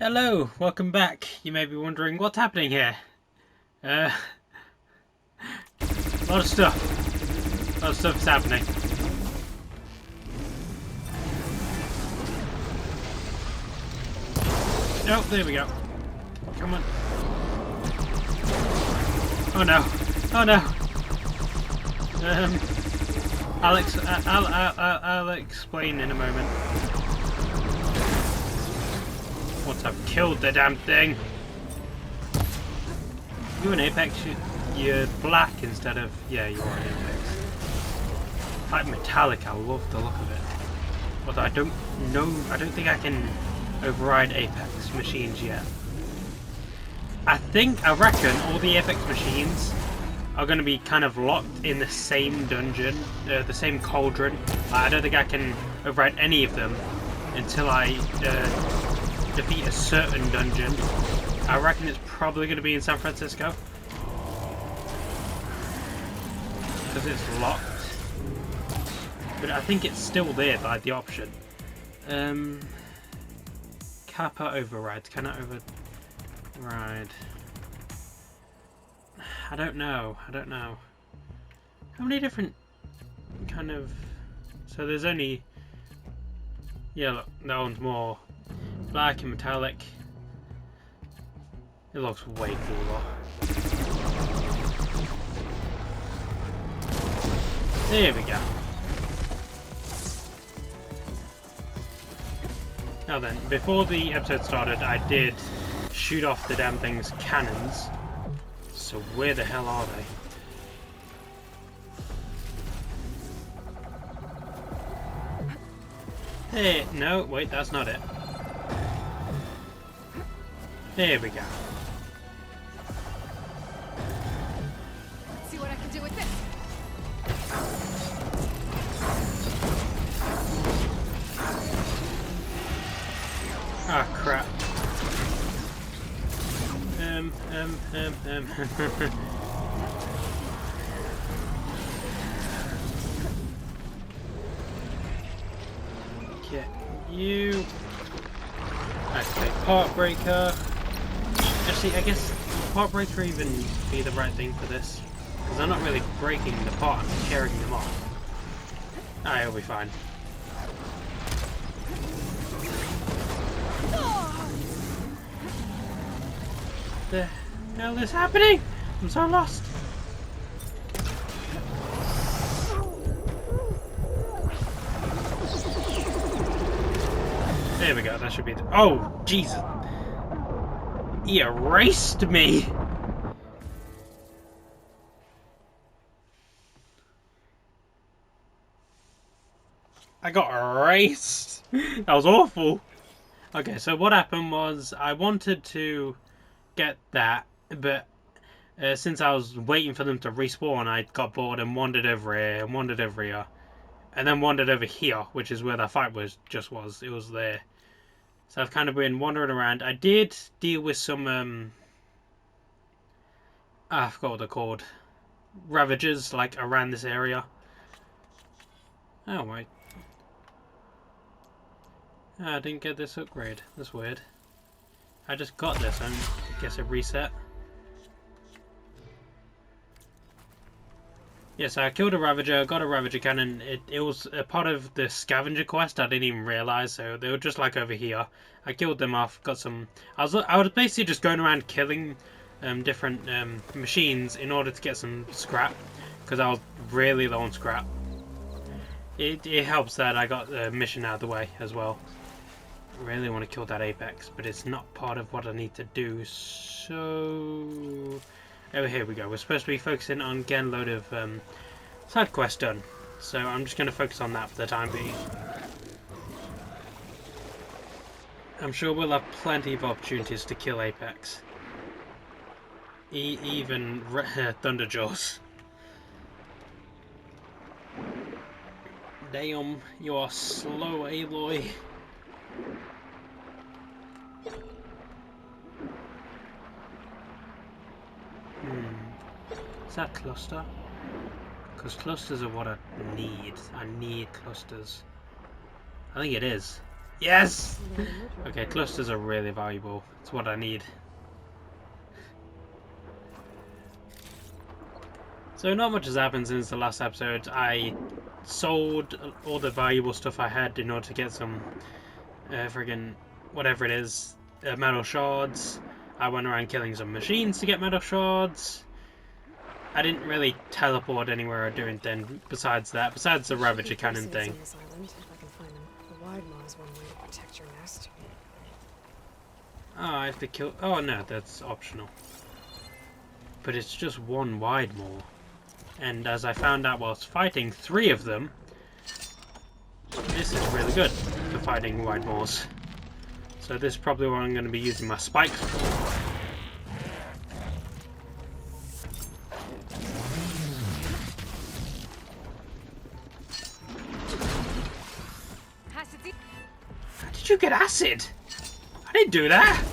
Hello, welcome back. You may be wondering what's happening here. A lot of stuff. A lot of stuff is happening. Oh, there we go. Come on. Oh no. Oh no. I'll explain in a moment. Once I've killed the damn thing. You an Apex? You're black instead of... Yeah, you are an Apex. Like metallic, I love the look of it. Although I don't think I can override Apex machines yet. I reckon all the Apex machines are going to be kind of locked in the same dungeon, the same cauldron. I don't think I can override any of them until I defeat a certain dungeon. I reckon it's probably going to be in San Francisco because it's locked, but I think it's still there, like the option. Kappa overrides. Can I override? I don't know. How many different kind of... So there's only... Yeah, look, that one's more black and metallic. It looks way cooler. There we go. Now then, before the episode started, I did shoot off the damn thing's cannons. So where the hell are they? Hey, no, wait, that's not it. There we go. Let's see what I can do with this. Ah, crap. Get you. Activate Heartbreaker. Actually, I guess Heartbreaker even be the right thing for this, because I'm not really breaking them apart, I'm tearing them off. Ah, it'll be fine. The hell is happening? I'm so lost. There we go, that should be the... Oh, Jesus. He erased me. I got erased. That was awful. Okay, so what happened was I wanted to get that, but since I was waiting for them to respawn, I got bored and wandered over here and wandered over here, and then wandered over here, which is where that fight was. It was there. So I've kind of been wandering around. I did deal with some I forgot what they're called, Ravagers, like around this area. Oh my. I didn't get this upgrade. That's weird. I just got this, and I guess it reset. Yes, I killed a Ravager, got a Ravager cannon. It was a part of the scavenger quest. I didn't even realise, so they were just like over here. I killed them off, got some... I was basically just going around killing different machines in order to get some scrap, because I was really low on scrap. It helps that I got the mission out of the way as well. I really want to kill that Apex, but it's not part of what I need to do, so... Oh, here we go. We're supposed to be focusing on getting a load of side quests done, so I'm just going to focus on that for the time being. I'm sure we'll have plenty of opportunities to kill Apex. Even Thunderjaws. Damn, you are slow, Aloy. Is that cluster? Because clusters are what I need. I need clusters. I think it is. Yes! Okay, clusters are really valuable. It's what I need. So not much has happened since the last episode. I sold all the valuable stuff I had in order to get some friggin' whatever it is, metal shards. I went around killing some machines to get metal shards. I didn't really teleport anywhere or do anything besides that, besides the Ravager cannon thing. Oh, I have to kill... Oh no, that's optional. But it's just one Widemaw. And as I found out whilst fighting 3 of them, this is really good for fighting Widemaws. So this is probably what I'm going to be using my spikes for. How did you get acid? I didn't do that!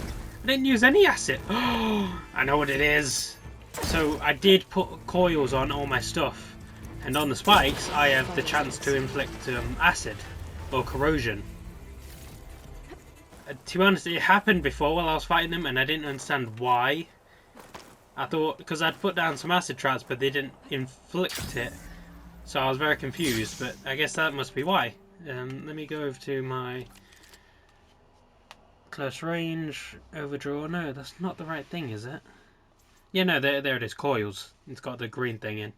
I didn't use any acid! Oh, I know what it is! So I did put coils on all my stuff, and on the spikes I have the chance to inflict acid or corrosion. To be honest, it happened before while I was fighting them and I didn't understand why. I thought, because I'd put down some acid traps but they didn't inflict it, so I was very confused, but I guess that must be why. Let me go over to my close range, overdraw. No, that's not the right thing, is it? Yeah, no, there it is, coils. It's got the green thing in.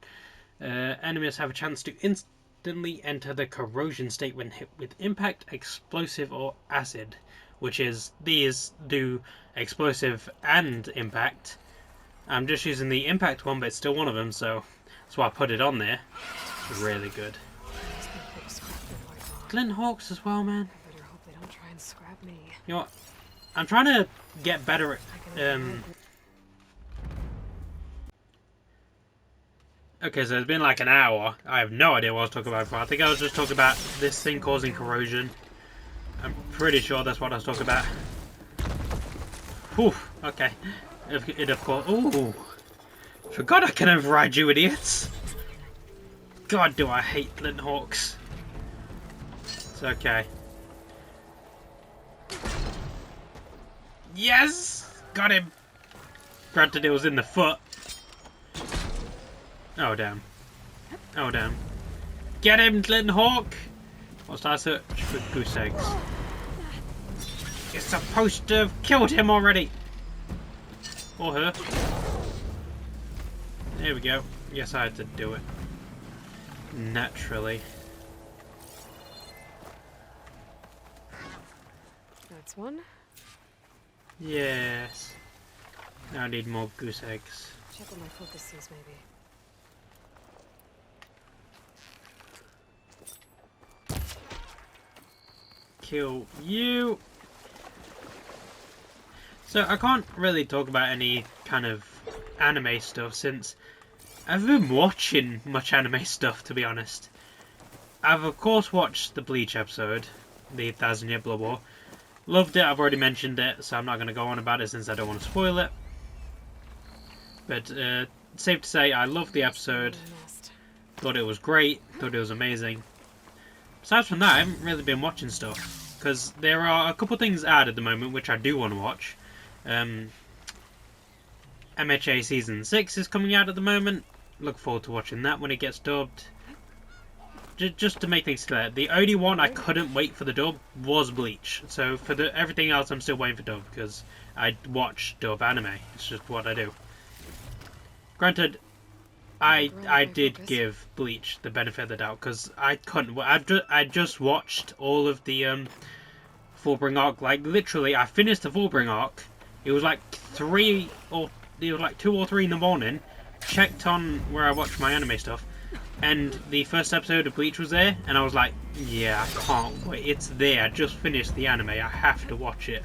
Enemies have a chance to instantly enter the corrosion state when hit with impact, explosive, or acid. Which is, these do explosive and impact. I'm just using the impact one, but it's still one of them, so that's why I put it on there. It's really good. Glint Hawks as well, man. You know what? I'm trying to get better at... Okay, so it's been like an hour. I have no idea what I was talking about before. I think I was just talking about this thing causing corrosion. I'm pretty sure that's what I was talking about. Whew, okay. It of course... Ooh! Forgot I can override you idiots! God, do I hate Glint Hawks. It's okay. Yes! Got him! Granted, it was in the foot. Oh, damn. Oh, damn. Get him, Glint Hawk! Whilst I search for goose eggs. You're supposed to have killed him already! Or her. There we go. Yes, I had to do it. Naturally. That's one. Yes. Now I need more goose eggs. Check what my focus sees, maybe. Kill you. So I can't really talk about any kind of anime stuff since I've been watching much anime stuff, to be honest. I've of course watched the Bleach episode, the 1000 Year Blood War. Loved it, I've already mentioned it, so I'm not going to go on about it since I don't want to spoil it. But safe to say, I loved the episode, thought it was great, thought it was amazing. Aside from that, I haven't really been watching stuff, because there are a couple things out at the moment which I do want to watch. MHA Season 6 is coming out at the moment. Look forward to watching that when it gets dubbed. Just to make things clear, the only one I couldn't wait for the dub was Bleach. So for everything else, I'm still waiting for dub because I watch dub anime. It's just what I do. Granted, I did give Bleach the benefit of the doubt because I couldn't. I just watched all of the Fullbring arc. Like literally, I finished the Fullbring arc. It was like 2 or 3 in the morning. Checked on where I watch my anime stuff. And the first episode of Bleach was there, and I was like, yeah, I can't wait. It's there. I just finished the anime. I have to watch it.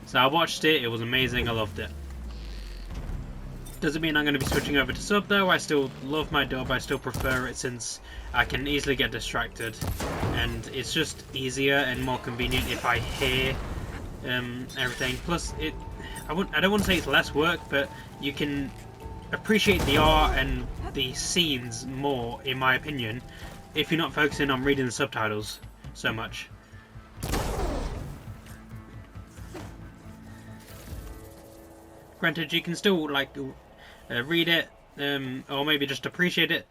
So I watched it. It was amazing. I loved it. Doesn't mean I'm going to be switching over to sub, though. I still love my dub. I still prefer it since I can easily get distracted. And it's just easier and more convenient if I hear everything. Plus, I don't want to say it's less work, but you can appreciate the art and the scenes more, in my opinion, if you're not focusing on reading the subtitles so much. Granted, you can still like read it, or maybe just appreciate it,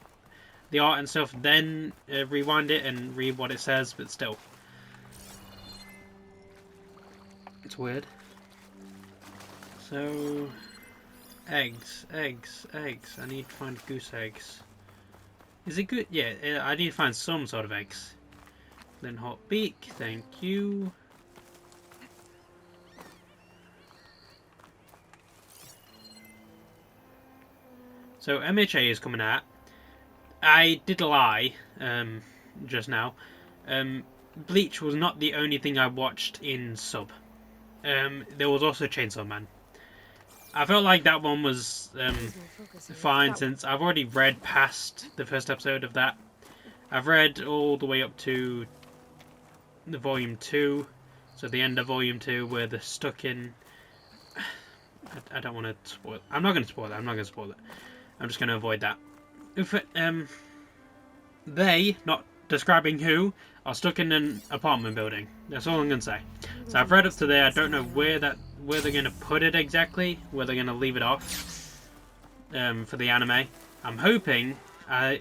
the art and stuff, then rewind it and read what it says. But still, it's weird. So, eggs. I need to find goose eggs. Is it good? Yeah, I need to find some sort of eggs. Then hot beak, thank you. So MHA is coming out. I did lie just now. Bleach was not the only thing I watched in sub. There was also Chainsaw Man. I felt like that one was fine since I've already read past the first episode of that. I've read all the way up to the volume 2, so the end of volume 2 where they're stuck in... I don't want to spoil it. I'm not going to spoil it. I'm just going to avoid that. If they, not describing who, are stuck in an apartment building. That's all I'm going to say. So I've read up to there. I don't know where they're going to put it exactly, where they're going to leave it off for the anime. I'm hoping. I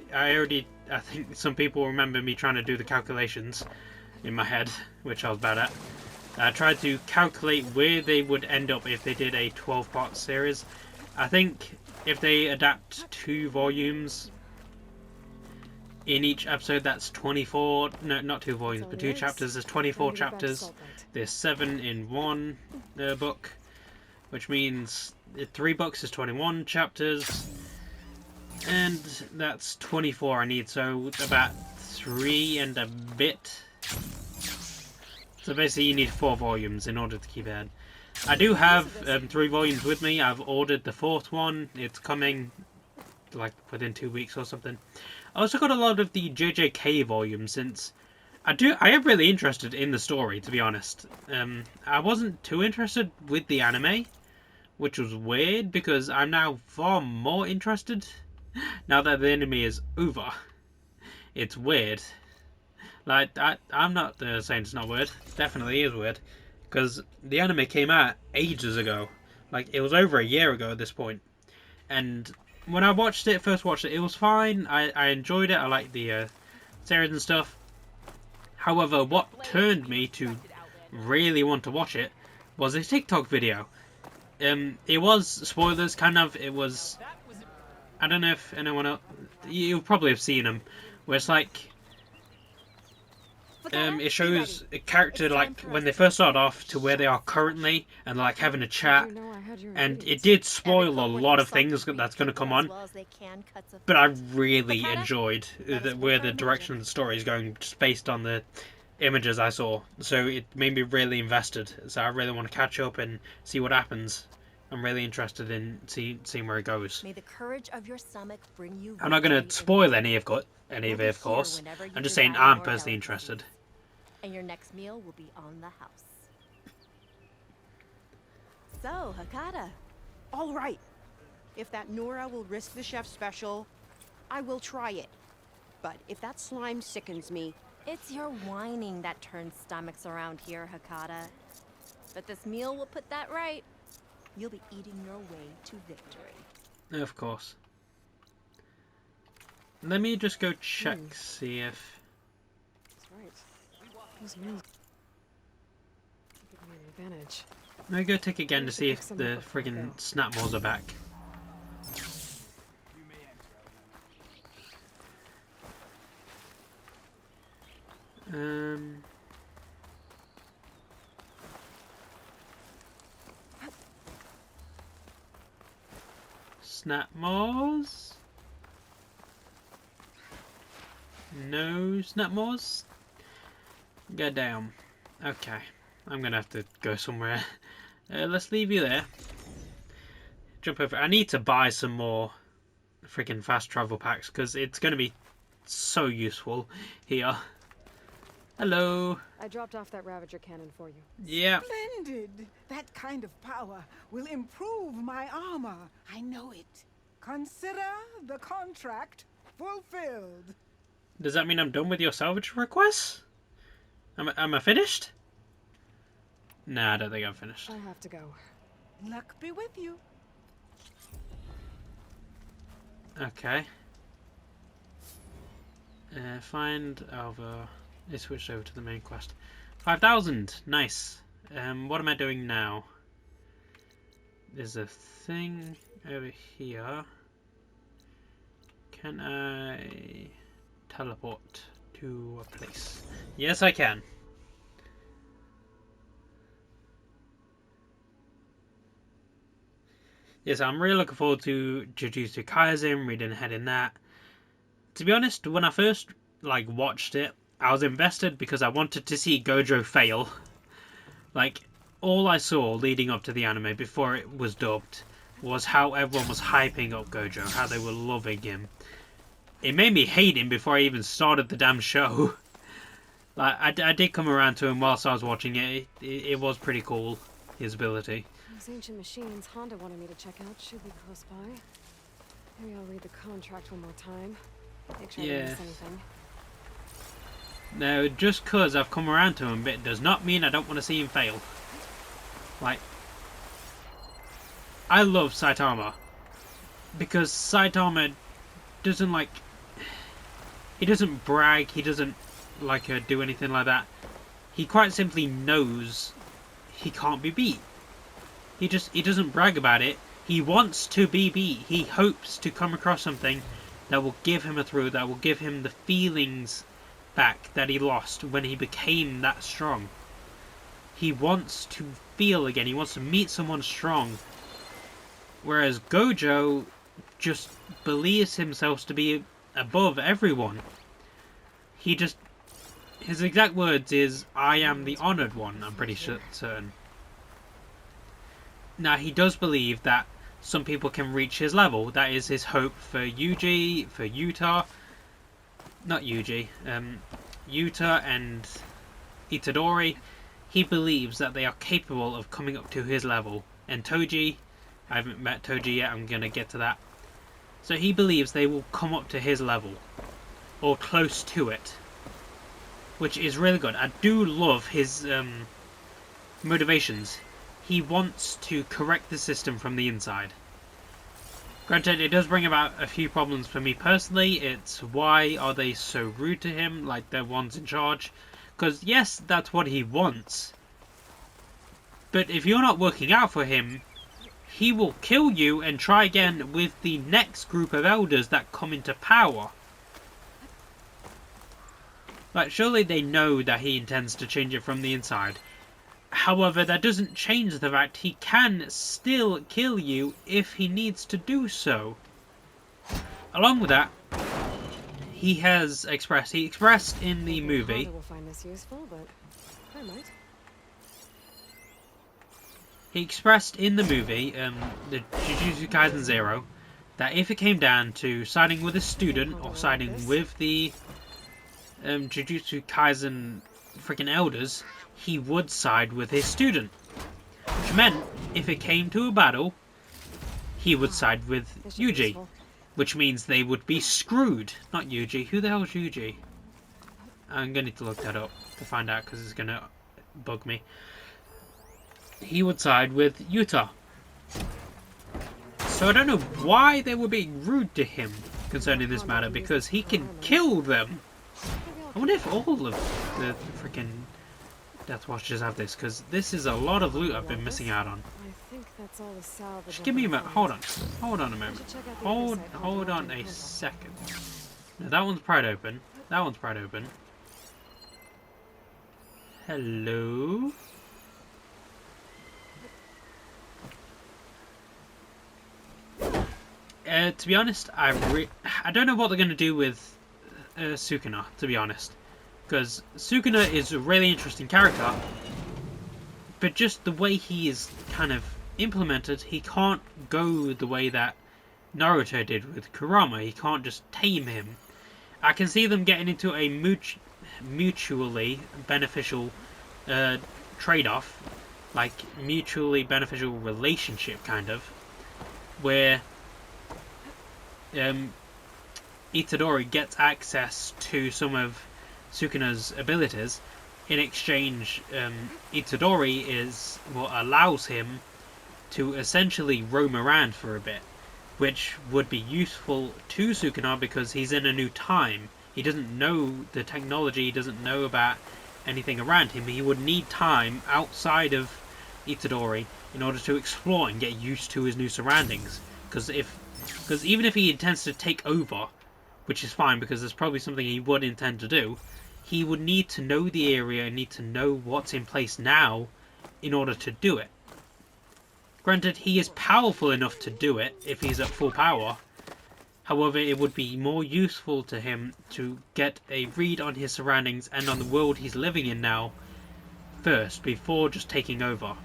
think some people remember me trying to do the calculations in my head, which I was bad at. I tried to calculate where they would end up if they did a 12-part series. I think if they adapt 2 volumes in each episode, that's 24. No, not 2 volumes, but 2 chapters. There's 24 chapters. There's 7 in one book, which means 3 books is 21 chapters. And that's 24 I need, so about 3 and a bit. So basically you need 4 volumes in order to keep it. I do have 3 volumes with me. I've ordered the 4th one. It's coming like within 2 weeks or something. I also got a lot of the JJK volumes since I am really interested in the story, to be honest. I wasn't too interested with the anime, which was weird because I'm now far more interested now that the anime is over. It's weird. Like, I'm not saying it's not weird. It definitely is weird. Because the anime came out ages ago. Like, it was over a year ago at this point. And when I first watched it, it was fine. I enjoyed it. I liked the series and stuff. However, what turned me to really want to watch it was a TikTok video. It was spoilers, kind of. It was... I don't know if anyone else... You'll probably have seen them. Where it's like... it shows a character like when they first start off to where they are currently and like having a chat, and it did spoil a lot of things that's going to come on, but I really enjoyed where the direction of the story is going just based on the images I saw, so it made me really invested. So I really want to catch up and see what happens. I'm really interested in seeing where it goes. May the courage of your stomach bring you. I'm not going to spoil any of it, of course. I'm just saying I'm personally interested. And your next meal will be on the house. So, Hakata. All right. If that Nora will risk the chef's special, I will try it. But if that slime sickens me... It's your whining that turns stomachs around here, Hakata. But this meal will put that right. You'll be eating your way to victory. Of course. Let me just go check, see if... That's right. Those meals give me an advantage. Let me go tick again to see if the friggin' Snapmaws are back. Snapmaws? No Snapmaws? Goddamn. Okay. I'm gonna have to go somewhere. Let's leave you there. Jump over. I need to buy some more freaking fast travel packs because it's gonna be so useful here. Hello. I dropped off that Ravager cannon for you. Yeah. Splendid! That kind of power will improve my armor. I know it. Consider the contract fulfilled. Does that mean I'm done with your salvage requests? Am I finished? Nah, I don't think I'm finished. I have to go. Luck be with you. Okay. Find over. They switched over to the main quest. 5,000. Nice. What am I doing now? There's a thing over here. Can I teleport to a place? Yes, I can. Yes, I'm really looking forward to Jujutsu Kaisen, reading ahead in that. To be honest, when I first watched it, I was invested because I wanted to see Gojo fail. All I saw leading up to the anime before it was dubbed was how everyone was hyping up Gojo, how they were loving him. It made me hate him before I even started the damn show. I did come around to him whilst I was watching it. It was pretty cool, his ability. Those ancient machines Honda wanted me to check out should be close by. Maybe I'll read the contract one more time. Make sure I don't miss anything. Now, just because I've come around to him a bit does not mean I don't want to see him fail. I love Saitama. Because Saitama doesn't he doesn't brag, he doesn't do anything like that. He quite simply knows he can't be beat. He doesn't brag about it. He wants to be beat. He hopes to come across something that will give him a thrill, that will give him the feelings back that he lost when he became that strong. He wants to feel again. He wants to meet someone strong. Whereas Gojo just believes himself to be above everyone. His exact words is, "I am the honored one," I'm pretty certain. Now, he does believe that some people can reach his level. That is his hope for Yuji, for Yuta. Not Yuji. Yuta and Itadori. He believes that they are capable of coming up to his level. And Toji, I haven't met Toji yet, I'm going to get to that. So he believes they will come up to his level. Or close to it. Which is really good. I do love his motivations. He wants to correct the system from the inside. Granted, it does bring about a few problems for me personally. It's why are they so rude to him, like they're ones in charge? Because yes, that's what he wants. But if you're not working out for him, he will kill you and try again with the next group of elders that come into power. Surely they know that he intends to change it from the inside. However, that doesn't change the fact he can still kill you if he needs to do so. Along with that, he expressed in the movie. Honda will find this useful, but I might. He expressed in the movie, the Jujutsu Kaisen 0, that if it came down to siding with a student or siding with the Jujutsu Kaisen freaking elders, he would side with his student. Which meant, if it came to a battle, he would side with Yuji. Which means they would be screwed. Not Yuji. Who the hell is Yuji? I'm going to need to look that up to find out because it's going to bug me. He would side with Yuta. So I don't know why they were being rude to him concerning this matter, because he can kill them. I wonder if all of the freaking Death Watchers have this, because this is a lot of loot I've been missing out on. I think that's all the salvage. Just give me a minute. Hold on a moment. Hold on a second. Now, that one's pried open. That one's pried open. Hello? To be honest, I don't know what they're going to do with Sukuna, to be honest. Because Sukuna is a really interesting character, but just the way he is kind of implemented, he can't go the way that Naruto did with Kurama. He can't just tame him. I can see them getting into a mutually beneficial trade-off, like mutually beneficial relationship, kind of, where Itadori gets access to some of Sukuna's abilities. In exchange, Itadori is what allows him to essentially roam around for a bit. which would be useful to Sukuna because he's in a new time. He doesn't know the technology, he doesn't know about anything around him. He would need time outside of Itadori in order to explore and get used to his new surroundings. Because even if he intends to take over, which is fine because there's probably something he would intend to do, he would need to know the area and need to know what's in place now in order to do it. Granted, he is powerful enough to do it if he's at full power. However, it would be more useful to him to get a read on his surroundings and on the world he's living in now first, before just taking over.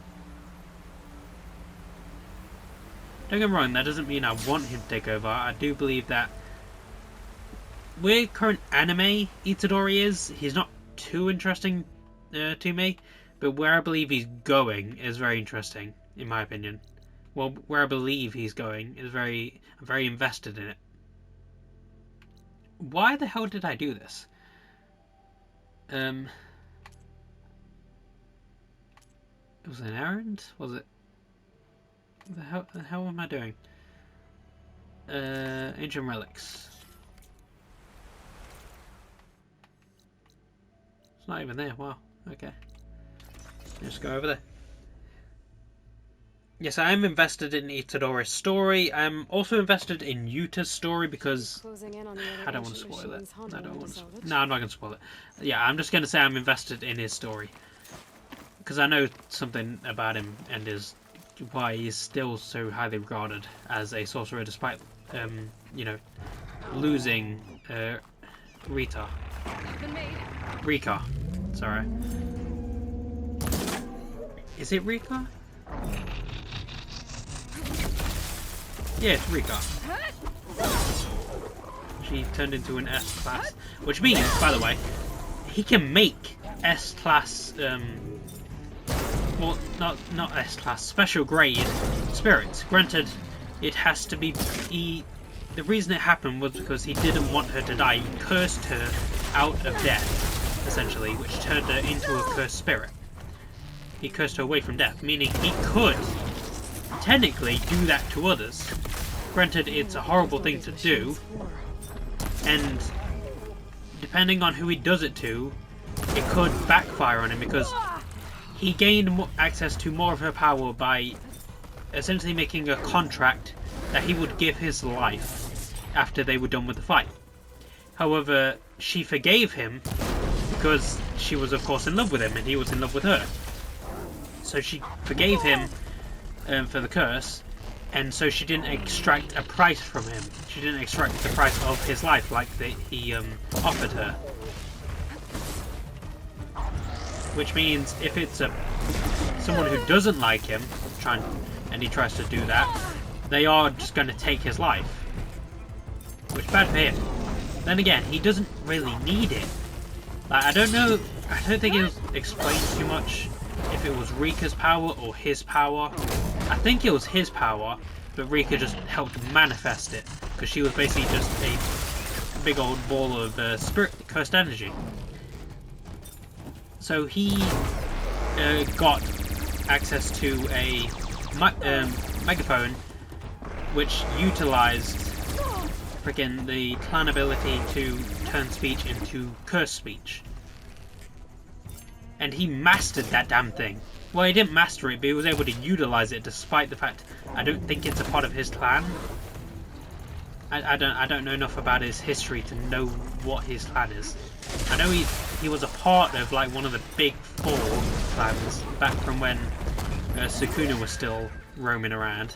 Don't get me wrong, that doesn't mean I want him to take over. I do believe that where current anime Itadori is, he's not too interesting to me, but where I believe he's going is very interesting, in my opinion. Well, where I believe he's going is I'm very invested in it. Why the hell did I do this? It was an errand? Was it? What the hell am I doing? Ancient relics. It's not even there. Wow. Okay. Let's go over there. Yes, I am invested in Itadori's story. I'm also invested in Yuta's story because I don't want to spoil it. I don't want to. No, I'm not going to spoil it. Yeah, I'm just going to say I'm invested in his story because I know something about him and why he's still so highly regarded as a sorcerer, despite you know, losing Rika. Sorry. Is it Rika? Yeah, it's Rika. She turned into an S class, which means, by the way, he can make S class, well, not S class, special grade spirits. Granted, it has to be. The reason it happened was because he didn't want her to die. He cursed her out of death, essentially, which turned her into a cursed spirit. He cursed her away from death, meaning he could technically do that to others. Granted, it's a horrible thing to do, and depending on who he does it to, it could backfire on him because he gained access to more of her power by essentially making a contract that he would give his life after they were done with the fight. However, she forgave him because she was of course in love with him and he was in love with her. So she forgave him for the curse, and so she didn't extract a price from him. She didn't extract the price of his life like he offered her. Which means if it's someone who doesn't like him, and he tries to do that, they are just going to take his life. Which is bad for him. Then again, he doesn't really need it. Like, I don't think it was explained too much if it was Rika's power or his power. I think it was his power, but Rika just helped manifest it, because she was basically just a big old ball of spirit cursed energy. So he got access to a megaphone, which utilized freaking the clan ability to turn speech into curse speech. And he mastered that damn thing. Well, he didn't master it, but he was able to utilize it, despite the fact I don't think it's a part of his clan. I don't know enough about his history to know what his clan is. I know he was a part of like one of the big 4 clans back from when Sukuna was still roaming around.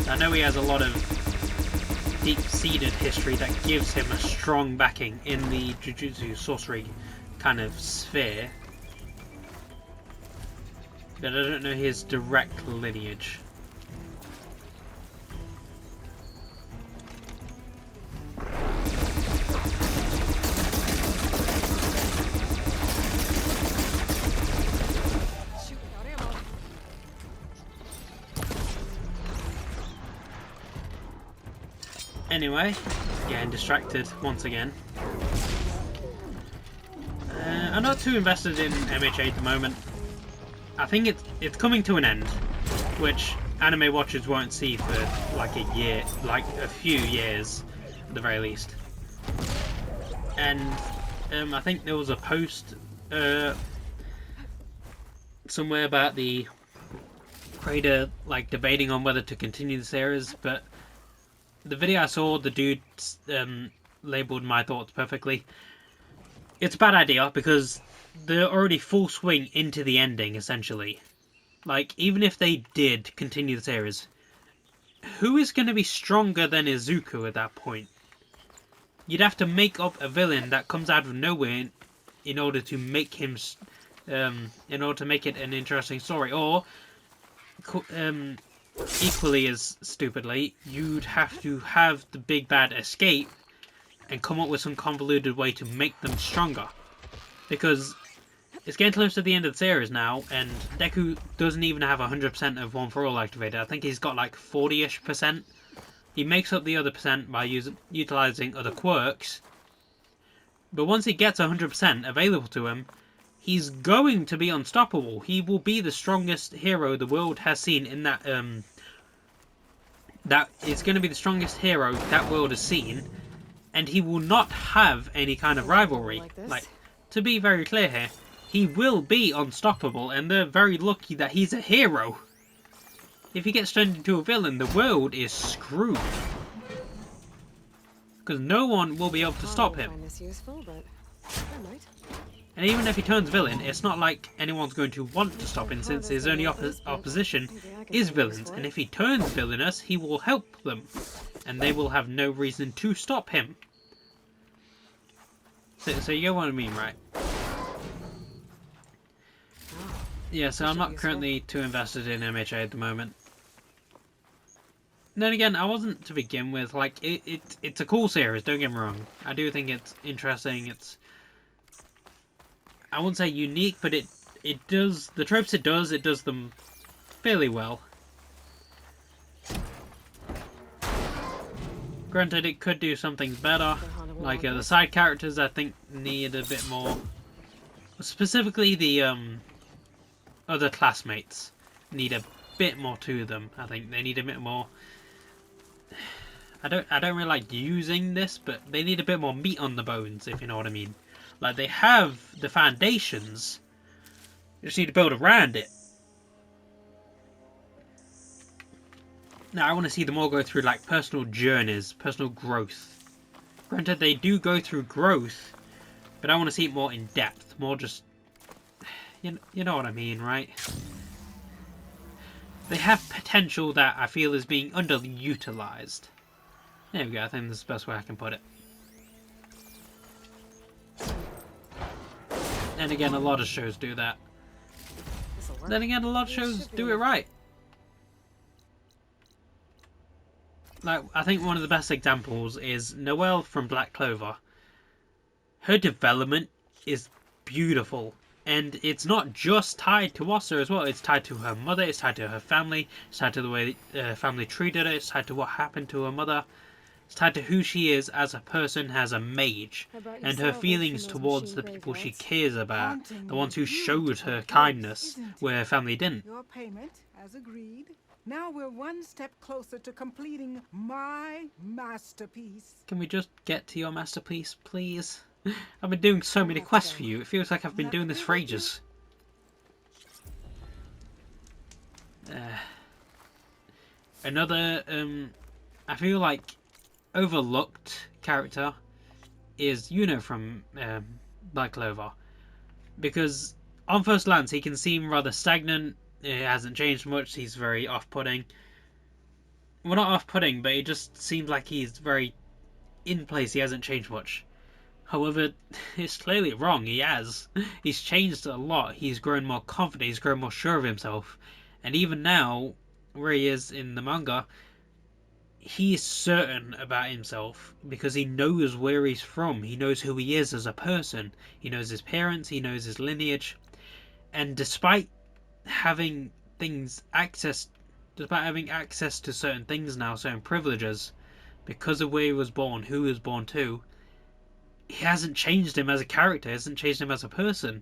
I know he has a lot of deep-seated history that gives him a strong backing in the Jujutsu sorcery kind of sphere, but I don't know his direct lineage. Anyway, getting distracted once again. I'm not too invested in MHA at the moment. I think it's coming to an end, which anime watchers won't see for like a year, like a few years at the very least. And I think there was a post somewhere about the creator like debating on whether to continue the series, but the video I saw, the dude labeled my thoughts perfectly. It's a bad idea because they're already full swing into the ending, essentially. Like, even if they did continue the series, who is going to be stronger than Izuku at that point? You'd have to make up a villain that comes out of nowhere in order to make him, in order to make it an interesting story. Or, equally as stupidly, you'd have to have the big bad escape and come up with some convoluted way to make them stronger. Because it's getting close to the end of the series now, and Deku doesn't even have 100% of One For All activated. I think he's got like 40-ish%. He makes up the other percent by utilizing other quirks. But once he gets 100% available to him, he's going to be unstoppable. He will be the strongest hero the world has seen in that... that is going to be the strongest hero that world has seen. And he will not have any kind of rivalry. Like, to be very clear here, he will be unstoppable, and they're very lucky that he's a hero. If he gets turned into a villain, the world is screwed. Because no one will be able to stop him. And even if he turns villain, it's not like anyone's going to want to stop him, since his only opposition is villains. And if he turns villainous, he will help them. And they will have no reason to stop him. So you get what I mean, right? Yeah, so I'm not currently too invested in MHA at the moment. Then again, I wasn't to begin with. Like, it's a cool series, don't get me wrong. I do think it's interesting. It's... I wouldn't say unique, but it does... The tropes it does them fairly well. Granted, it could do something better. Like, the side characters, I think, need a bit more... Specifically, the other classmates need a bit more to them. I think they need a bit more... I don't really like using this, but they need a bit more meat on the bones, if you know what I mean. Like, they have the foundations, you just need to build around it. Now, I want to see them all go through, like, personal journeys, personal growth. Granted, they do go through growth, but I want to see it more in depth, more just... You know what I mean, right? They have potential that I feel is being underutilized. There we go, I think that's the best way I can put it. And again, a lot of shows do that. Then again, a lot of shows do it right. Like, I think one of the best examples is Noelle from Black Clover. Her development is beautiful. And it's not just tied to Asa as well. It's tied to her mother, it's tied to her family, it's tied to the way her family treated her, it's tied to what happened to her mother. It's tied to who she is as a person, as a mage, and her feelings towards the people she cares about, the ones who showed her kindness, where her family didn't. Your payment, as agreed. Now we're one step closer to completing my masterpiece. Can we just get to your masterpiece, please? I've been doing so many quests for you, it feels like I've been doing this for ages. Another, I feel like, overlooked character is Yuno from Black Clover. Because, on first glance, he can seem rather stagnant, it hasn't changed much, he's very off-putting. Well, not off-putting, but it just seems like he's very in place, he hasn't changed much. However, it's clearly wrong, he has. He's changed a lot, he's grown more confident, he's grown more sure of himself. And even now, where he is in the manga, he is certain about himself because he knows where he's from, he knows who he is as a person, he knows his parents, he knows his lineage. And despite having access to certain things now, certain privileges, because of where he was born, who he was born to, he hasn't changed him as a character, hasn't changed him as a person.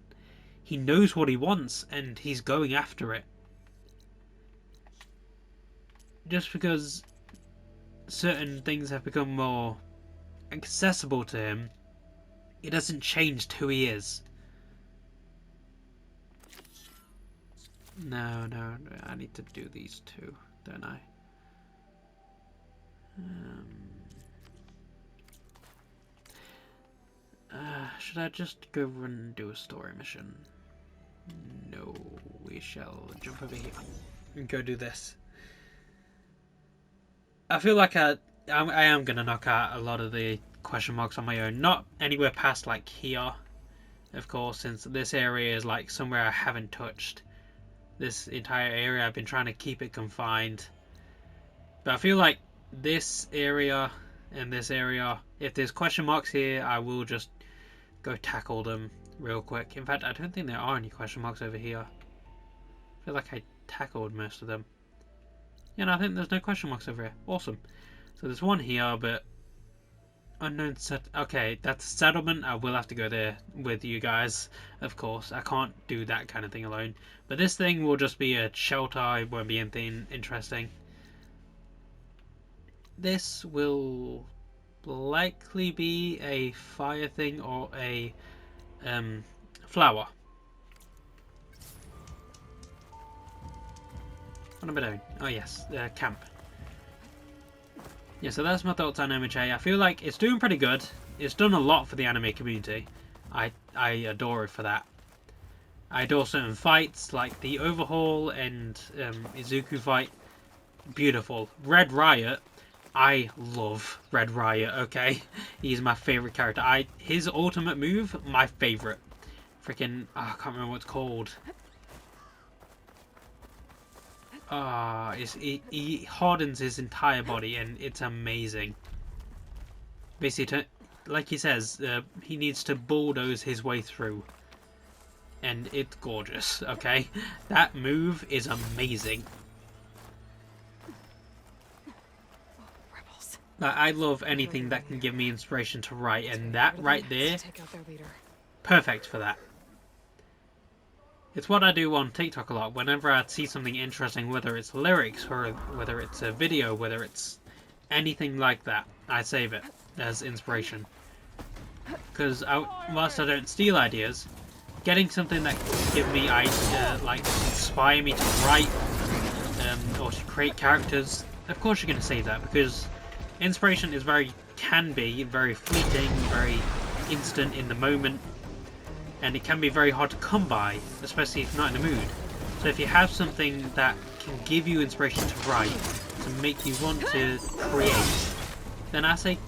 He knows what he wants and he's going after it. just because certain things have become more accessible to him, it doesn't change who he is. No, I need to do these two, don't I? Should I just go run and do a story mission? No, we shall jump over here and go do this. I feel like I am going to knock out a lot of the question marks on my own. Not anywhere past like here, of course, since this area is like somewhere I haven't touched. This entire area, I've been trying to keep it confined. But I feel like this area and this area, if there's question marks here, I will just go tackle them real quick. In fact, I don't think there are any question marks over here. I feel like I tackled most of them. Yeah, no, I think there's no question marks over here. Awesome. So there's one here, but unknown set. Okay, that's settlement. I will have to go there with you guys, of course. I can't do that kind of thing alone. But this thing will just be a shelter. It won't be anything interesting. This will likely be a fire thing or a flower. What am I doing? Oh yes, camp. Yeah, so that's my thoughts on MHA. I feel like it's doing pretty good. It's done a lot for the anime community. I adore it for that. I adore certain fights, like the Overhaul and Izuku fight. Beautiful. Red Riot. I love Red Riot, okay? He's my favourite character. His ultimate move, my favourite. Freaking, I can't remember what it's called. He hardens his entire body and it's amazing. Basically, like he says, he needs to bulldoze his way through. And it's gorgeous, okay? That move is amazing. I love anything that can give me inspiration to write, and that right there, perfect for that. It's what I do on TikTok a lot. Whenever I see something interesting, whether it's lyrics or whether it's a video, whether it's anything like that, I save it as inspiration. Because whilst I don't steal ideas, getting something that can give me like inspire me to write or to create characters, of course you're going to save that, because inspiration is can be very fleeting, very instant in the moment, and it can be very hard to come by, especially if you're not in the mood. So if you have something that can give you inspiration to write, to make you want to create, then I say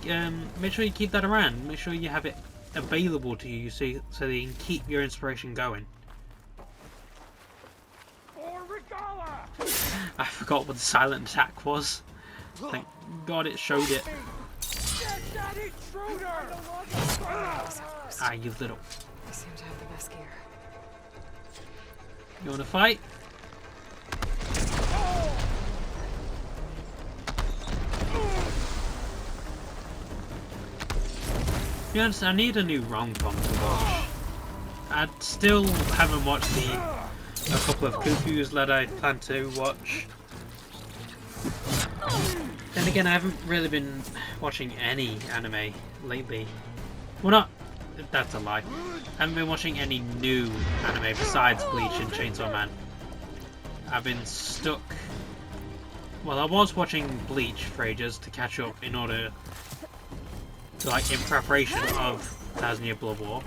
make sure you keep that around. Make sure you have it available to you so that you can keep your inspiration going. I forgot what the silent attack was. Thank God it showed it. Ah, you little. We seem to have the best gear. You wanna fight? To be honest, I need a new rom-com to watch. I still haven't watched a couple of Cuckoos that I plan to watch. Then again, I haven't really been watching any anime lately. Well, not... that's a lie. I haven't been watching any new anime besides Bleach and Chainsaw Man. I've been stuck... well, I was watching Bleach for ages to catch up in order to, like, in preparation of 1000 Year Blood War.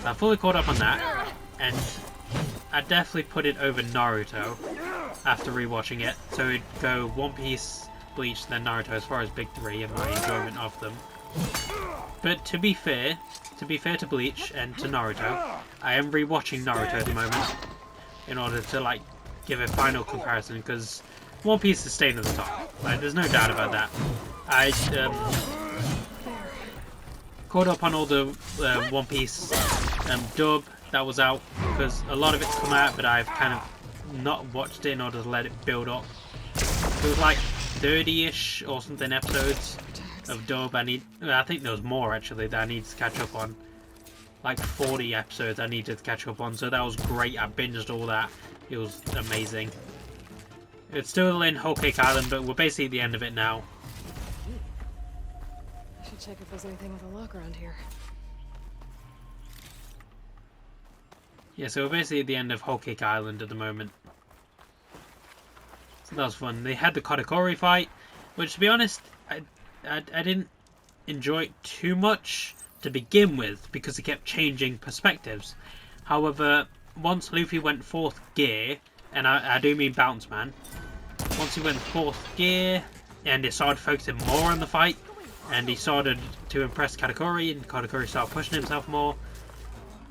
So I fully caught up on that, and I definitely put it over Naruto after rewatching it. So it'd go One Piece, Bleach, then Naruto as far as big three and my enjoyment of them. But to be fair to Bleach and to Naruto, I am rewatching Naruto at the moment in order to, like, give a final comparison, because One Piece is staying at the top. Like, there's no doubt about that. I caught up on all the One Piece dub that was out, because a lot of it's come out, but I've kind of not watched it in order to let it build up. It was like 30-ish or something episodes of dub. I think there was more actually that I need to catch up on. Like 40 episodes I needed to catch up on, so that was great. I binged all that. It was amazing. It's still in Whole Cake Island, but we're basically at the end of it now. I should check if there's anything with a lock around here. Yeah, so we're basically at the end of Whole Cake Island at the moment. So that was fun. They had the Katakuri fight, which, to be honest, I didn't enjoy it too much to begin with because it kept changing perspectives. However, once Luffy went 4th gear, and I do mean Bounce Man, once he went 4th gear and he started focusing more on the fight, and he started to impress Katakuri, and Katakuri started pushing himself more,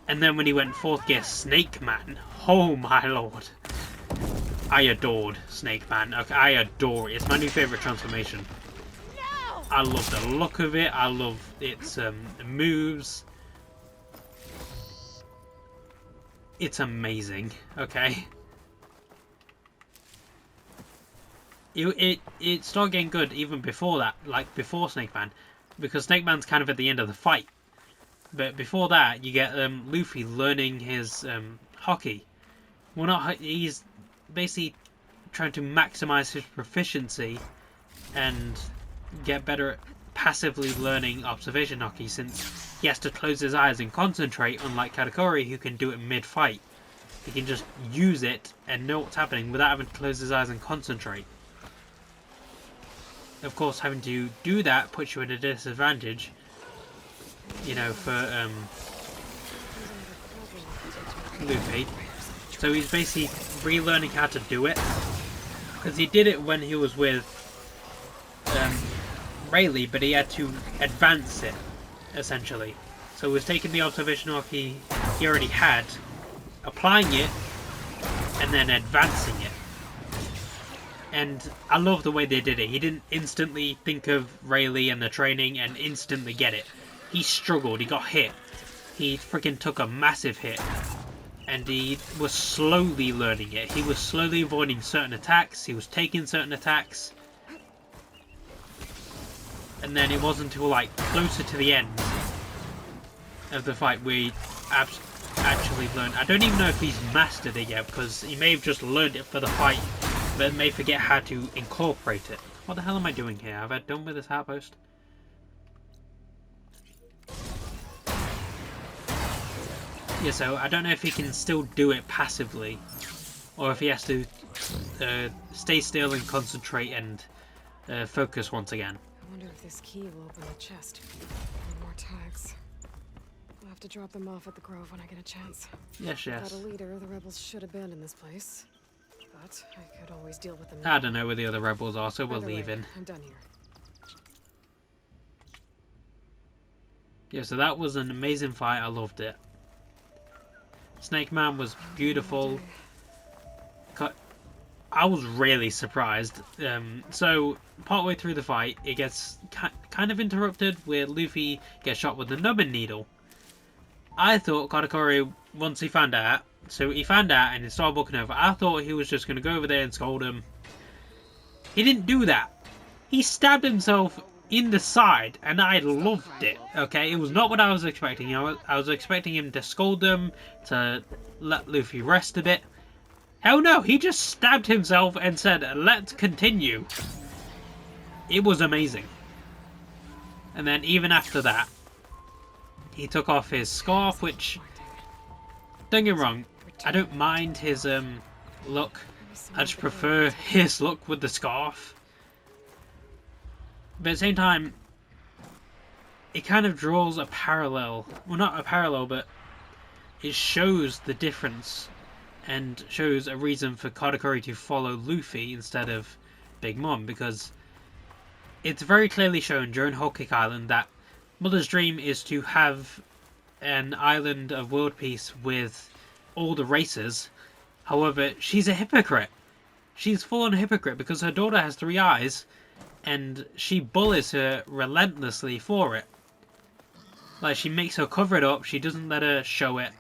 and then when he went 4th gear Snake Man, oh my lord, I adored Snake Man. Okay, I adore it. It's my new favourite transformation. I love the look of it. I love its moves. It's amazing. Okay. It started getting good even before that, like before Snake Man, because Snake Man's kind of at the end of the fight. But before that, you get Luffy learning his hockey. Well, not he's basically trying to maximize his proficiency and get better at passively learning observation hockey, since he has to close his eyes and concentrate, unlike Katakuri, who can do it mid-fight. He can just use it and know what's happening without having to close his eyes and concentrate. Of course, having to do that puts you at a disadvantage, you know, for Luffy. So he's basically relearning how to do it, because he did it when he was with Rayleigh, but he had to advance it, essentially. So he was taking the observation hockey he already had, applying it, and then advancing it. And I love the way they did it. He didn't instantly think of Rayleigh and the training and instantly get it. He struggled, he got hit. He freaking took a massive hit. And he was slowly learning it. He was slowly avoiding certain attacks. He was taking certain attacks. And then it wasn't until like closer to the end of the fight where he actually learned. I don't even know if he's mastered it yet, because he may have just learned it for the fight, but may forget how to incorporate it. What the hell am I doing here? Have I done with this outpost? Yeah, so I don't know if he can still do it passively, or if he has to stay still and concentrate and focus once again. I wonder if this key will open the chest. More tags. I'll have to drop them off at the Grove when I get a chance. Yes, yes. Without a leader, the rebels should abandon this place. But I could always deal with them. I don't know where the other rebels are, so we're Either way, leaving. I'm done here. Yeah, so that was an amazing fight. I loved it. Snake Man was beautiful. I was really surprised. So, partway through the fight, it gets kind of interrupted where Luffy gets shot with the numbing needle. I thought Katakuri, once he found out, so he found out and he started walking over, I thought he was just going to go over there and scold him. He didn't do that. He stabbed himself in the side, and I loved it. Okay, it was not what I was expecting. I was expecting him to scold them, to let Luffy rest a bit. Hell no, he just stabbed himself and said, let's continue. It was amazing. And then even after that, he took off his scarf, which, don't get me wrong, I don't mind his look. I just prefer his look with the scarf. But at the same time, it kind of draws a parallel. Well, not a parallel, but it shows the difference and shows a reason for Katakuri to follow Luffy instead of Big Mom, because it's very clearly shown during Whole Cake Island that Mother's dream is to have an island of world peace with all the races. However, she's a hypocrite. She's full-on hypocrite because her daughter has 3 eyes, and she bullies her relentlessly for it. Like, she makes her cover it up, she doesn't let her show it.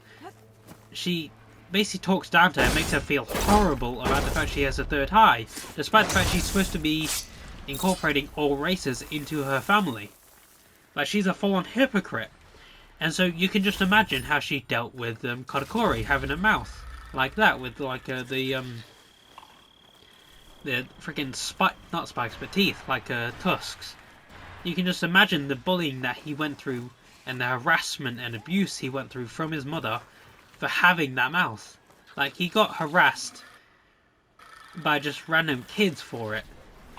She basically talks down to her, makes her feel horrible about the fact she has a 3rd eye, despite the fact she's supposed to be incorporating all races into her family. Like, she's a full-on hypocrite. And so you can just imagine how she dealt with Katakuri having a mouth like that, with like the freaking not spikes, but teeth, like tusks. You can just imagine the bullying that he went through and the harassment and abuse he went through from his mother for having that mouth. Like, he got harassed by just random kids for it.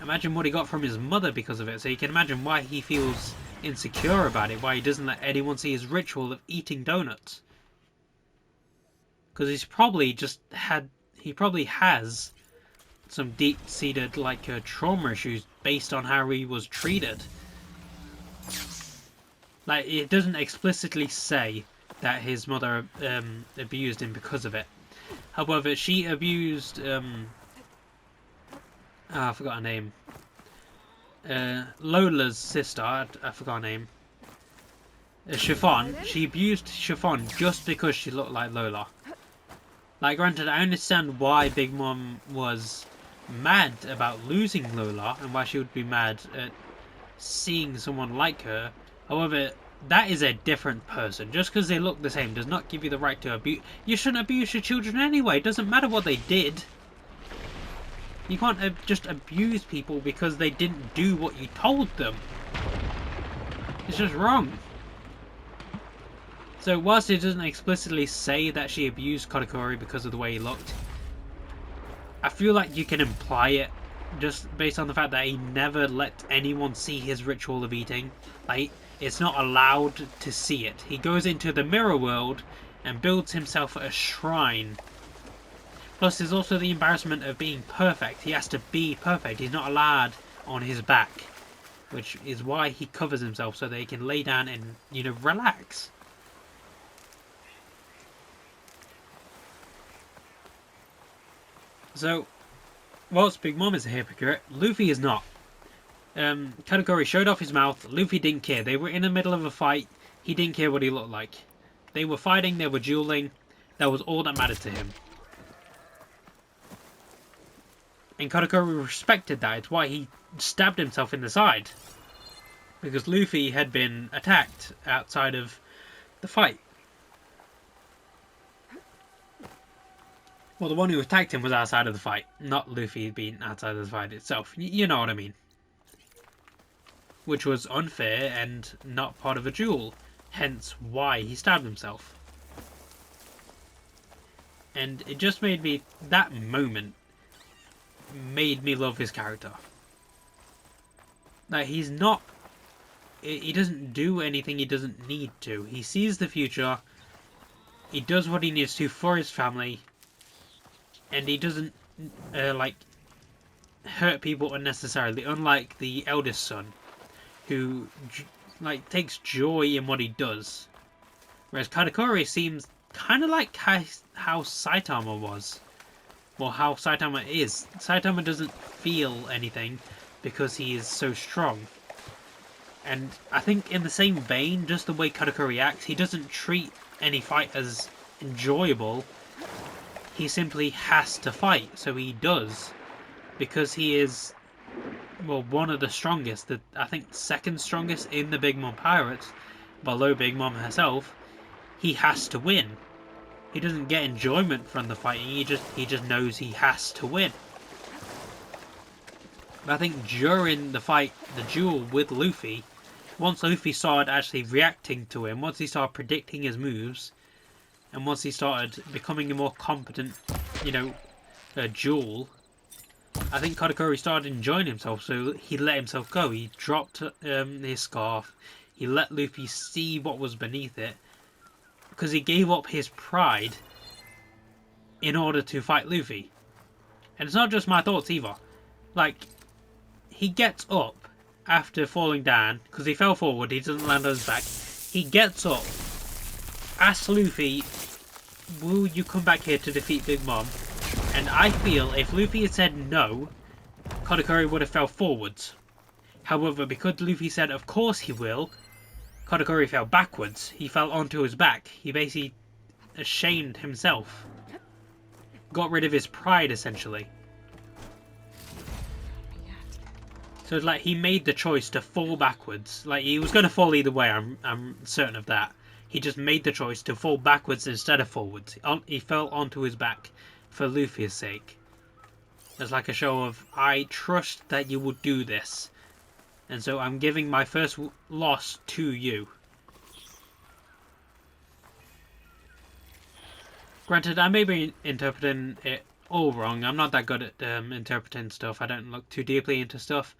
Imagine what he got from his mother because of it, so you can imagine why he feels insecure about it, why he doesn't let anyone see his ritual of eating donuts. Because he probably has some deep-seated, like, trauma issues based on how he was treated. Like, it doesn't explicitly say that his mother abused him because of it. However, she abused I forgot her name. Lola's sister, I forgot her name. Chiffon. She abused Chiffon just because she looked like Lola. Like, granted, I understand why Big Mom was mad about losing Lola and why she would be mad at seeing someone like her. However, that is a different person. Just because they look the same does not give you the right to abuse. You shouldn't abuse your children anyway. It doesn't matter what they did. You can't just abuse people because they didn't do what you told them. It's just wrong. So whilst it doesn't explicitly say that she abused Katakuri because of the way he looked, I feel like you can imply it just based on the fact that he never let anyone see his ritual of eating. Like, it's not allowed to see it. He goes into the mirror world and builds himself a shrine. Plus, there's also the embarrassment of being perfect. He has to be perfect. He's not allowed on his back, which is why he covers himself so that he can lay down and, you know, relax. So, whilst Big Mom is a hypocrite, Luffy is not. Katakuri showed off his mouth. Luffy didn't care. They were in the middle of a fight. He didn't care what he looked like. They were fighting. They were dueling. That was all that mattered to him. And Katakuri respected that. It's why he stabbed himself in the side. Because Luffy had been attacked outside of the fight. Well, the one who attacked him was outside of the fight, not Luffy being outside of the fight itself. You know what I mean. Which was unfair and not part of a duel. Hence why he stabbed himself. And it just made me... that moment made me love his character. Like, he's not... he doesn't do anything he doesn't need to. He sees the future. He does what he needs to for his family. And he doesn't, like, hurt people unnecessarily. Unlike the eldest son, who, like, takes joy in what he does. Whereas Katakuri seems kind of like how Saitama was. Well, how Saitama is. Saitama doesn't feel anything because he is so strong. And I think in the same vein, just the way Katakuri acts, he doesn't treat any fight as enjoyable. He simply has to fight, so he does. Because he is, well, one of the strongest, I think second strongest in the Big Mom Pirates, below Big Mom herself. He has to win. He doesn't get enjoyment from the fighting, he just knows he has to win. But I think during the fight, the duel with Luffy, once Luffy started actually reacting to him, once he started predicting his moves, and once he started becoming a more competent, you know, duel, I think Katakuri started enjoying himself, so he let himself go. He dropped his scarf, he let Luffy see what was beneath it, because he gave up his pride in order to fight Luffy. And it's not just my thoughts either. Like, he gets up after falling down, because he fell forward, he doesn't land on his back. He gets up, asks Luffy, will you come back here to defeat Big Mom? And I feel if Luffy had said no, Katakuri would have fell forwards. However, because Luffy said of course he will, Katakuri fell backwards. He fell onto his back. He basically ashamed himself. Got rid of his pride, essentially. So it's like he made the choice to fall backwards. Like, he was going to fall either way, I'm certain of that. He just made the choice to fall backwards instead of forwards. He fell onto his back for Luffy's sake. as like a show of, I trust that you would do this. And so I'm giving my first loss to you. Granted, I may be interpreting it all wrong. I'm not that good at interpreting stuff. I don't look too deeply into stuff.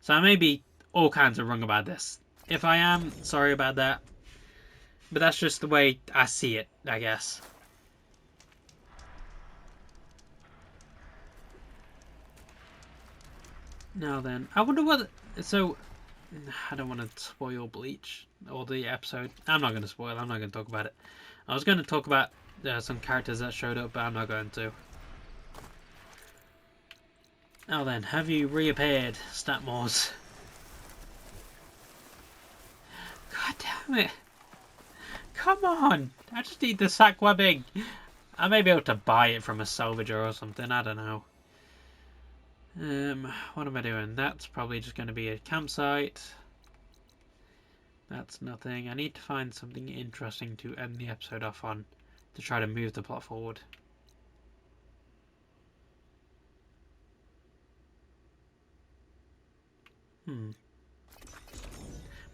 So I may be all kinds of wrong about this. If I am, sorry about that. But that's just the way I see it, I guess. Now then, I wonder what... So, I don't want to spoil Bleach or the episode. I'm not going to spoil. I'm not going to talk about it. I was going to talk about some characters that showed up, but I'm not going to. Now then, have you reappeared, Statmores? God damn it! Come on! I just need the sack webbing. I may be able to buy it from a salvager or something. I don't know. What am I doing? That's probably just going to be a campsite. That's nothing. I need to find something interesting to end the episode off on to try to move the plot forward. Why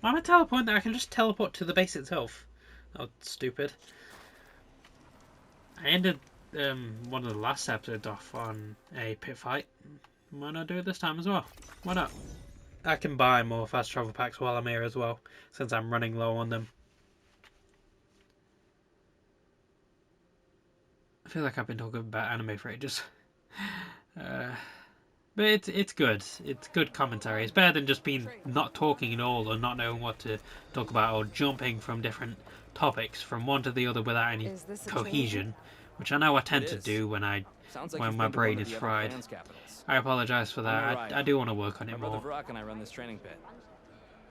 am I teleporting there? I can just teleport to the base itself. Oh, stupid. I ended one of the last episodes off on a pit fight. Why not do it this time as well? Why not? I can buy more fast travel packs while I'm here as well, since I'm running low on them. I feel like I've been talking about anime for ages. But it's good. It's good commentary. It's better than just being not talking at all or not knowing what to talk about or jumping from different topics from one to the other without any cohesion, which I know I tend to do when my brain is fried. I apologize for that. Right. I do want to work on it more. My brother Vrock and I run this training pit.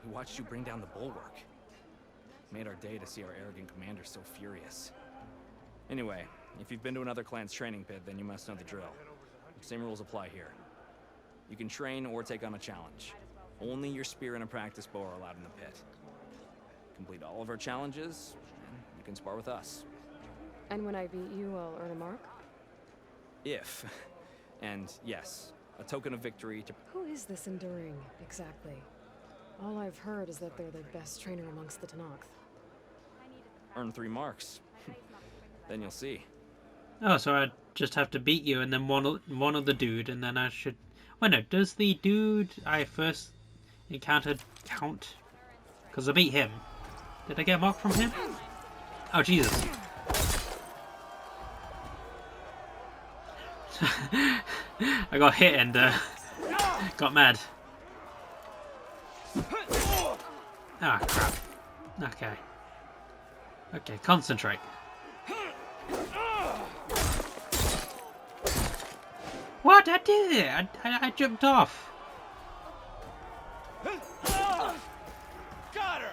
We watched you bring down the bulwark. Made our day to see our arrogant commander so furious. Anyway, if you've been to another clan's training pit, then you must know the drill. Same rules apply here. You can train or take on a challenge. Only your spear and a practice bow are allowed in the pit. Complete all of our challenges, and you can spar with us. And when I beat you, I'll earn a mark? If. And yes, a token of victory to... Who is this Enduring, exactly? All I've heard is that they're the best trainer amongst the Tenakth. Earn 3 marks. Then you'll see. Oh, so I just have to beat you and then one other dude, and then I should... Wait, no, does the dude I first encountered count? Because I beat him. Did I get a mark from him? Oh, Jesus. I got hit and got mad. Ah, crap. Okay. Okay, concentrate. What? I did it! I jumped off. Got her!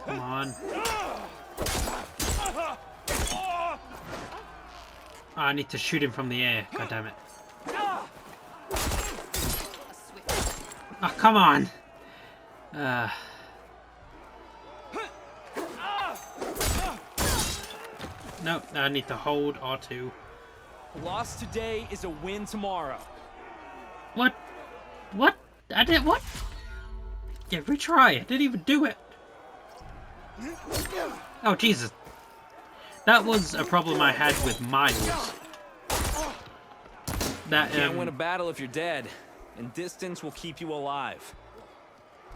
Come on. Oh, I need to shoot him from the air. God damn it. Oh, come on. No, I need to hold R2. A loss today is a win tomorrow. What? What? I did what? Yeah, retry. I didn't even do it. Oh, Jesus. That was a problem I had with Miles. That, You can't win a battle if you're dead, and distance will keep you alive.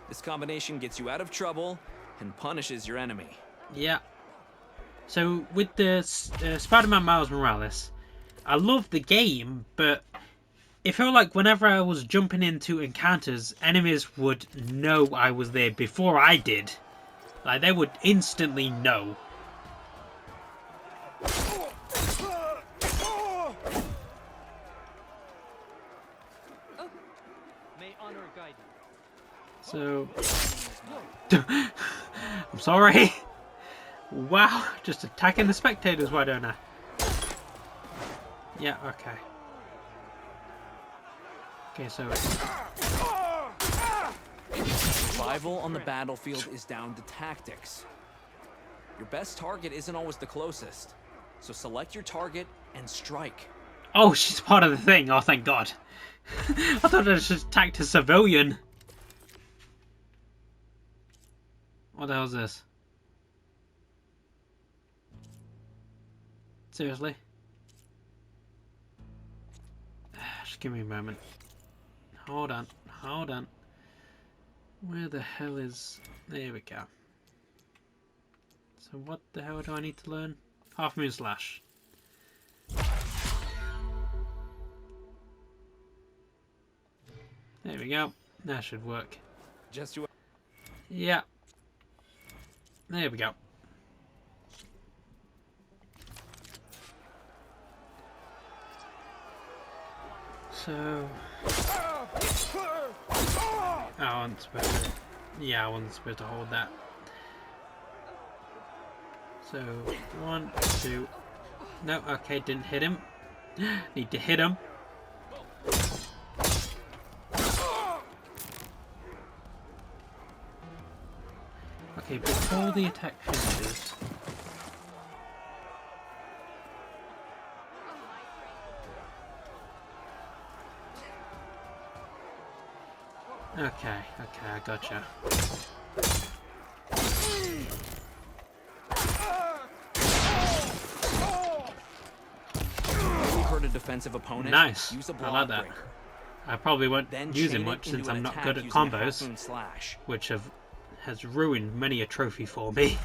This combination gets you out of trouble and punishes your enemy. Yeah. So, with the Spider-Man Miles Morales, I love the game, but it felt like whenever I was jumping into encounters, enemies would know I was there before I did. Like, they would instantly know. May honor guide So... I'm sorry. Wow, just attacking the spectators, why don't I? Yeah, okay. Okay, so... Survival on the battlefield is down to tactics. Your best target isn't always the closest, so select your target and strike. Oh, she's part of the thing. Oh, thank God. I thought I just attacked a civilian. What the hell is this? Seriously? Just give me a moment. Hold on, hold on. Where the hell is... There we go. So what the hell do I need to learn? Half Moon Slash. There we go. That should work. Just you. Yeah. There we go. So... Oh, I wasn't supposed to... Yeah, I wasn't supposed to hold that. So, 1, 2... No, okay, didn't hit him. Need to hit him. Okay, before the attack finishes... Okay, I gotcha. Hurt a defensive opponent. Nice. Use a I block like that. breaker. I probably won't Then use chain it it much into since an I'm not attack good at using a combos, Half Moon Slash. which has ruined many a trophy for me.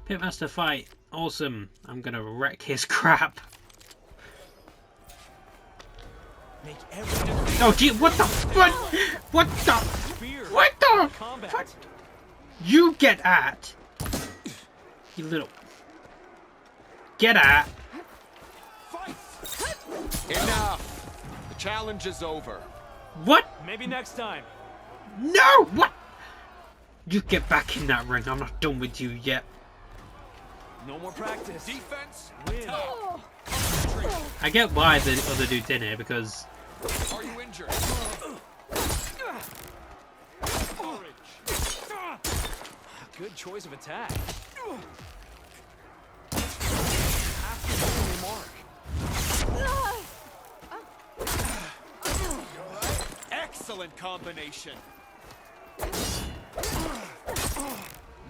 Pitmaster fight, awesome. I'm gonna wreck his crap. Make every Oh gee, what the what the spear. what the Combat. what? You get at, you little get at. Enough! The challenge is over. What? Maybe next time. No! What? You get back in that ring. I'm not done with you yet. No more practice. Defense, Win. I get why the other dude's in here because are you injured? Good choice of attack. After the mark. Excellent combination.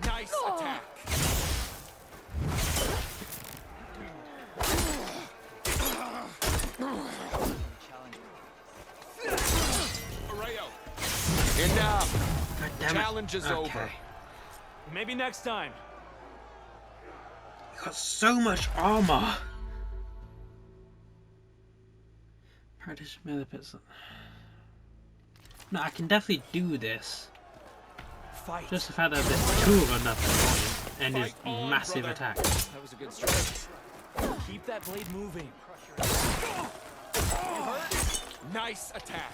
Nice attack. Arreo. Enough. God damn it. Challenge is Okay. over. Maybe next time. You got so much armor. Practice melee pistol. No, I can definitely do this. Fight. Just the fact that there's two of them at the point and his Fight on, massive brother. attack. That was a good strike. Keep that blade moving. Nice attack.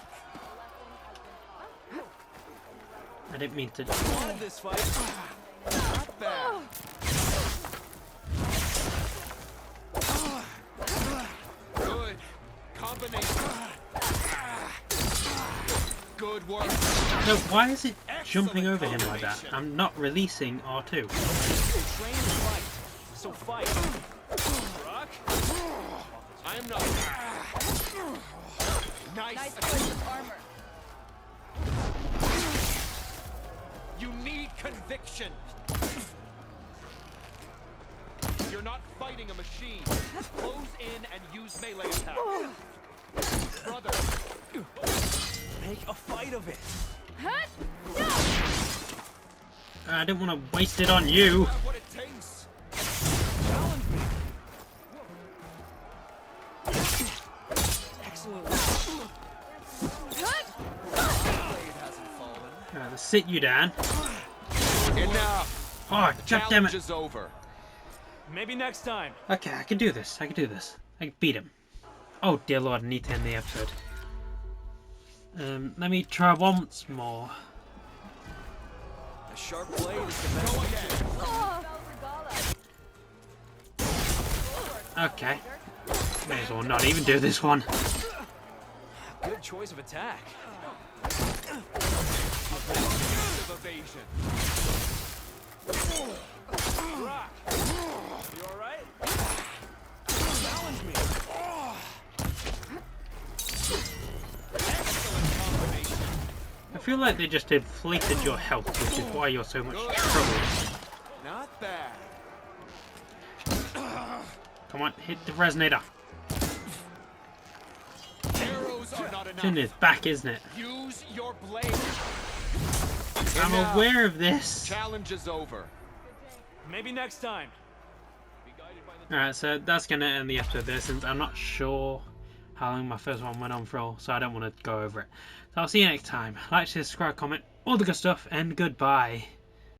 I didn't mean to. Wanted this fight. Not bad. Good combination. Good work. No, why is it jumping over him like that? I'm not releasing R2. Train to fight. So fight. Rock. I am not. Nice attack. choice of armor. You need conviction. You're not fighting a machine. Close in and use melee attack. Brother. Make a fight of it. I didn't want to waste it on you. Have what it takes. Challenge me. Excellent. Blade hasn't fallen. Let's sit you down. Enough. Oh, The god damn challenge it. is over. Maybe next time. Okay, I can do this. I can do this. I can beat him. Oh dear lord, I need to end the episode. Let me try once more. A sharp blade is the best. Okay. May as well not even do this one. Good choice of attack. combination. Rock, you alright? Challenge me. Excellent combination. I feel like they just inflated your health, which is why you're so much trouble. Not bad. Come on, hit the resonator. Arrows are not It's in his enough. back, isn't it? Use your blade. I'm Enough. aware of this. Challenge is over. Maybe next time. Alright, so that's going to end the episode there, since I'm not sure how long my first one went on for, so I don't want to go over it. So I'll see you next time. Like, share, subscribe, comment, all the good stuff, and goodbye.